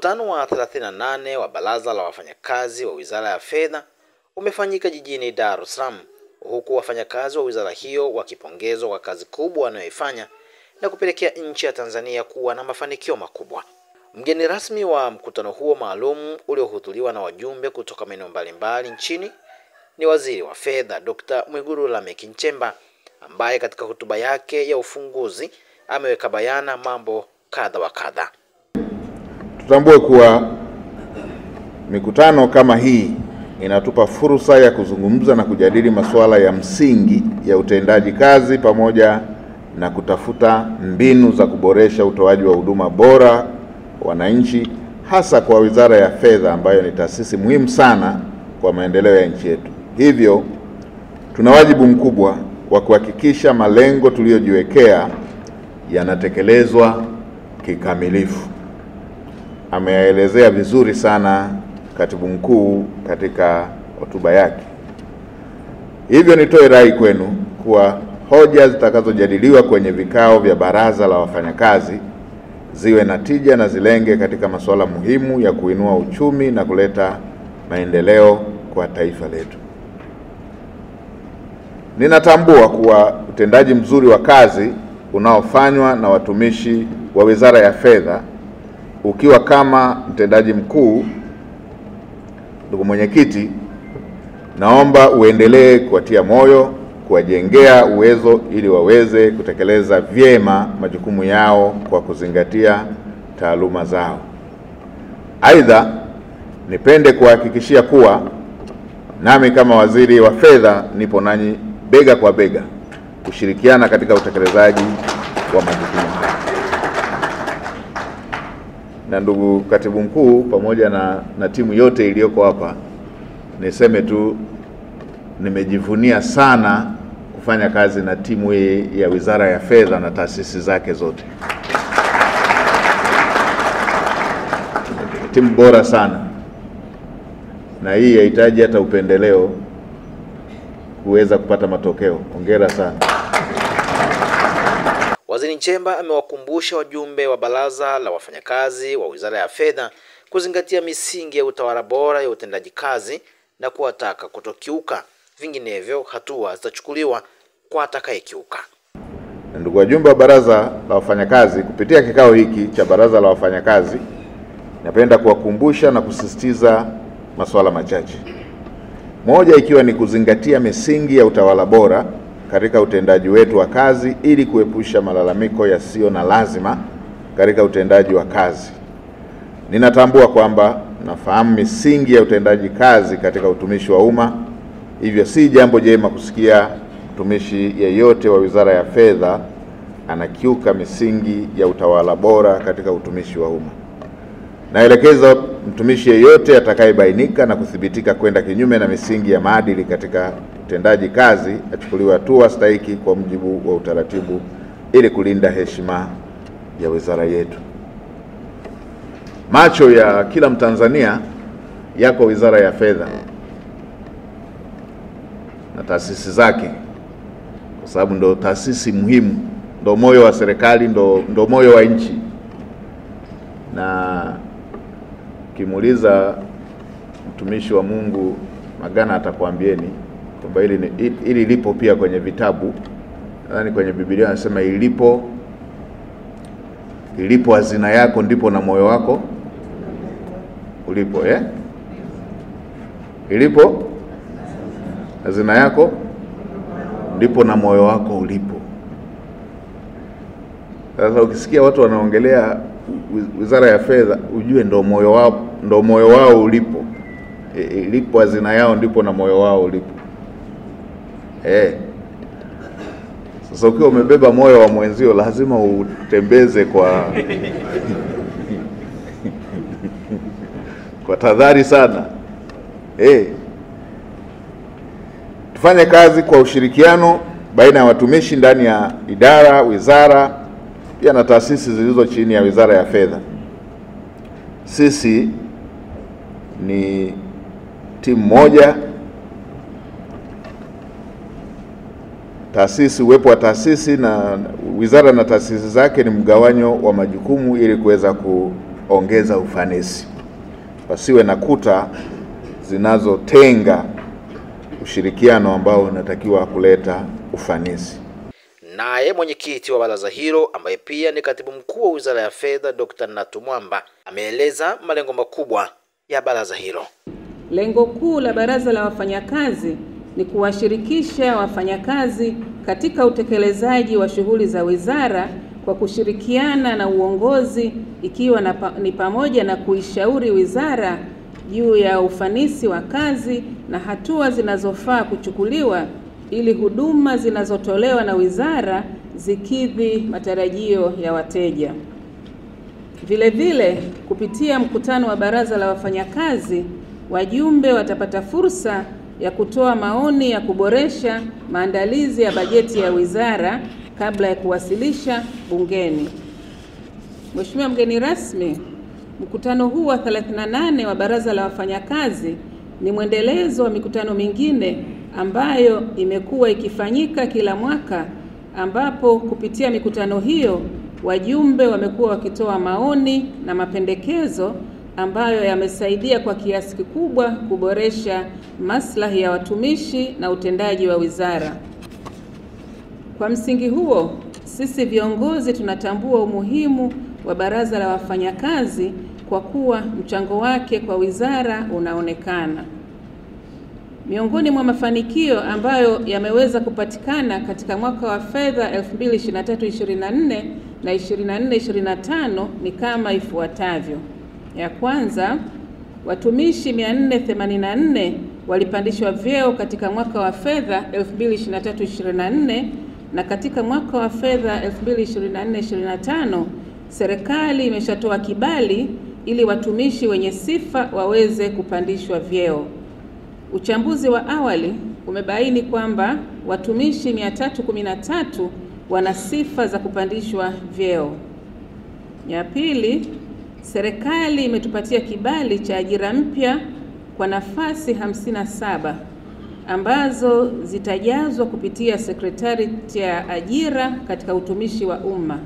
Mkutano wa 38 wa Baraza la Wafanyakazi wa Wizara ya Fedha umefanyika jijini Dar es Salaam, huku wafanyakazi wa wizara hiyo wakipongezwa kwa kazi kubwa wanayoifanya na kupelekea nchi ya Tanzania kuwa na mafanikio makubwa. Mgeni rasmi wa mkutano huo maalum uliohudhuriwa na wajumbe kutoka maeneo mbalimbali nchini ni Waziri wa Fedha Dr. Mwigulu Lameck Nchemba, ambaye katika hotuba yake ya ufunguzi ameweka bayana mambo kadha wa kadha. Tutambue kuwa mikutano kama hii inatupa fursa ya kuzungumza na kujadili masuala ya msingi ya utendaji kazi pamoja na kutafuta mbinu za kuboresha utoaji wa huduma bora wananchi, hasa kwa Wizara ya Fedha ambayo ni taasisi muhimu sana kwa maendeleo ya nchi yetu. Hivyo tuna wajibu mkubwa wa kuhakikisha malengo tuliyojiwekea yanatekelezwa kikamilifu. Ameyaelezea vizuri sana Katibu Mkuu katika hotuba yake. Hivyo nitoe rai kwenu kuwa hoja zitakazojadiliwa kwenye vikao vya Baraza la Wafanyakazi ziwe na tija na zilenge katika masuala muhimu ya kuinua uchumi na kuleta maendeleo kwa taifa letu. Ninatambua kuwa utendaji mzuri wa kazi unaofanywa na watumishi wa Wizara ya Fedha, ukiwa kama mtendaji mkuu, ndugu mwenyekiti, naomba uendelee kuwatia moyo, kuwajengea uwezo ili waweze kutekeleza vyema majukumu yao kwa kuzingatia taaluma zao. Aidha, nipende kuhakikishia kuwa nami kama Waziri wa Fedha nipo nanyi bega kwa bega kushirikiana katika utekelezaji wa majukumu haya. Na ndugu Katibu Mkuu pamoja na timu yote iliyoko hapa, niseme tu nimejivunia sana kufanya kazi na timu hii ya Wizara ya Fedha na taasisi zake zote. Timu bora sana, na hii haihitaji hata upendeleo kuweza kupata matokeo. Hongera sana. Waziri Nchemba amewakumbusha wajumbe wa Baraza la Wafanyakazi wa Wizara ya Fedha kuzingatia misingi ya utawala bora ya utendaji kazi na kuwataka kutokiuka, vinginevyo hatua zitachukuliwa kwa atakayekiuka. Ndugu wajumbe wa Baraza la Wafanyakazi, kupitia kikao hiki cha Baraza la Wafanyakazi, napenda kuwakumbusha na kusisitiza masuala machache. Moja ikiwa ni kuzingatia misingi ya utawala bora katika utendaji wetu wa kazi ili kuepusha malalamiko yasiyo na lazima katika utendaji wa kazi. Ninatambua kwamba nafahamu misingi ya utendaji kazi katika utumishi wa umma, hivyo si jambo jema kusikia mtumishi yeyote wa Wizara ya Fedha anakiuka misingi ya utawala bora katika utumishi wa umma. Naelekeza mtumishi yeyote atakayebainika na kuthibitika kwenda kinyume na misingi ya maadili katika utendaji kazi achukuliwe hatua stahiki kwa mujibu wa utaratibu ili kulinda heshima ya wizara yetu. Macho ya kila Mtanzania yako Wizara ya Fedha na taasisi zake, kwa sababu ndo taasisi muhimu, ndo moyo wa serikali, ndo moyo wa nchi. Na kimuuliza mtumishi wa Mungu Magana atakwambieni kwamba ili lipo pia kwenye vitabu. Yaani kwenye Biblia anasema ilipo hazina yako ndipo na moyo wako ulipo, Ilipo hazina yako ndipo na moyo wako ulipo. Sasa ukisikia watu wanaongelea Wizara ya Fedha, ujue ndo moyo wao ulipo. Ilipo hazina yao ndipo na moyo wao ulipo. Sasa ukiwa umebeba moyo wa mwenzio lazima utembeze kwa kwa tahadhari sana. Tufanye kazi kwa ushirikiano baina ya watumishi ndani ya idara, wizara, pia na taasisi zilizo chini ya Wizara ya Fedha. Sisi ni timu moja. Taasisi, uwepo wa taasisi na wizara na taasisi zake ni mgawanyo wa majukumu ili kuweza kuongeza ufanisi, pasiwe na kuta zinazotenga ushirikiano ambao unatakiwa kuleta ufanisi. Naye mwenyekiti wa baraza hilo ambaye pia ni katibu mkuu wa Wizara ya Fedha Dr. Natumwamba ameeleza malengo makubwa ya baraza hilo. Lengo kuu la Baraza la Wafanyakazi ni kuwashirikisha wafanyakazi katika utekelezaji wa shughuli za wizara kwa kushirikiana na uongozi, ikiwa ni pamoja na kuishauri wizara juu ya ufanisi wa kazi na hatua zinazofaa kuchukuliwa ili huduma zinazotolewa na wizara zikidhi matarajio ya wateja. Vile vile, kupitia mkutano wa Baraza la Wafanyakazi, wajumbe watapata fursa ya kutoa maoni ya kuboresha maandalizi ya bajeti ya wizara kabla ya kuwasilisha bungeni. Mheshimiwa mgeni rasmi, mkutano huu wa 38 wa Baraza la Wafanyakazi ni mwendelezo wa mikutano mingine ambayo imekuwa ikifanyika kila mwaka, ambapo kupitia mikutano hiyo wajumbe wamekuwa wakitoa maoni na mapendekezo ambayo yamesaidia kwa kiasi kikubwa kuboresha maslahi ya watumishi na utendaji wa wizara. Kwa msingi huo, sisi viongozi tunatambua umuhimu wa Baraza la Wafanyakazi kwa kuwa mchango wake kwa wizara unaonekana. Miongoni mwa mafanikio ambayo yameweza kupatikana katika mwaka wa fedha 2023/24 na 24/25 ni kama ifuatavyo. Ya kwanza, watumishi 484 walipandishwa vyeo katika mwaka wa fedha 2023/24, na katika mwaka wa fedha 2024/25 serikali imeshatoa kibali ili watumishi wenye sifa waweze kupandishwa vyeo. Uchambuzi wa awali umebaini kwamba watumishi 313 wana sifa za kupandishwa vyeo. Ya pili, serikali imetupatia kibali cha ajira mpya kwa nafasi 57 ambazo zitajazwa kupitia Sekretarieti ya Ajira katika utumishi wa umma.